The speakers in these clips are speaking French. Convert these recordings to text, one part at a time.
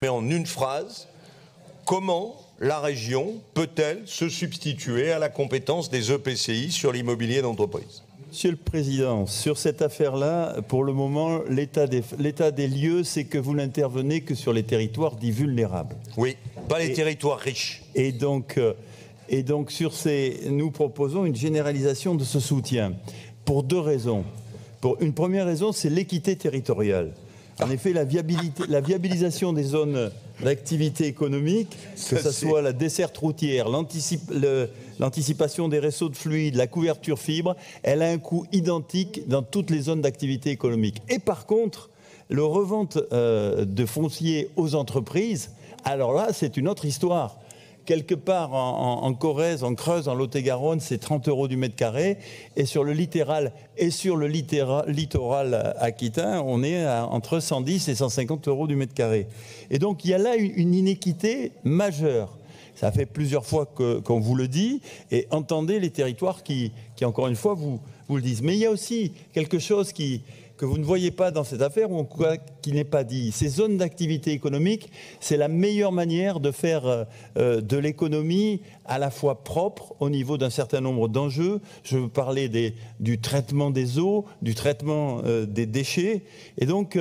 Mais en une phrase, comment la région peut-elle se substituer à la compétence des EPCI sur l'immobilier d'entreprise? Monsieur le Président, sur cette affaire-là, pour le moment, l'état des lieux, c'est que vous n'intervenez que sur les territoires dits vulnérables. Oui, pas les territoires riches. Et donc nous proposons une généralisation de ce soutien pour deux raisons. Une première raison, c'est l'équité territoriale. En effet, la viabilisation des zones d'activité économique, que ce soit la desserte routière, l'anticipation des réseaux de fluides, la couverture fibre, elle a un coût identique dans toutes les zones d'activité économique. Et par contre, le revente de foncier aux entreprises, alors là, c'est une autre histoire. Quelque part en Corrèze, en Creuse, en Lot-et-Garonne, c'est 30 € du mètre carré. Et sur le littoral aquitain, on est entre 110 et 150 € du mètre carré. Et donc, il y a là une inéquité majeure. Ça fait plusieurs fois qu'on vous le dit. Et entendez les territoires qui encore une fois, vous le disent. Mais il y a aussi quelque chose que vous ne voyez pas dans cette affaire, ou en quoi qui n'est pas dit. Ces zones d'activité économique, c'est la meilleure manière de faire de l'économie à la fois propre au niveau d'un certain nombre d'enjeux. Je veux parler du traitement des eaux, du traitement des déchets. Et donc,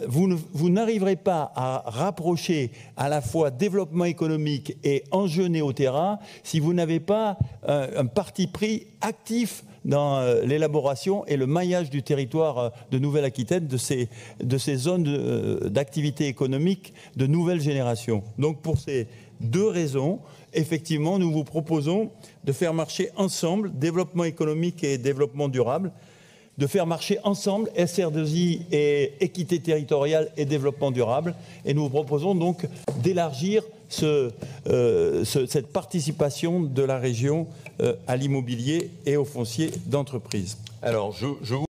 vous n'arriverez pas à rapprocher à la fois développement économique et enjeux néo-terrain si vous n'avez pas un parti pris actif dans l'élaboration et le maillage du territoire de Nouvelle-Aquitaine, de ces zones d'activité économique de nouvelle génération. Donc pour ces deux raisons, effectivement, nous vous proposons de faire marcher ensemble développement économique et développement durable, de faire marcher ensemble SR2I et équité territoriale et développement durable. Et nous vous proposons donc d'élargir cette participation de la région à l'immobilier et au foncier d'entreprise. Alors, je vous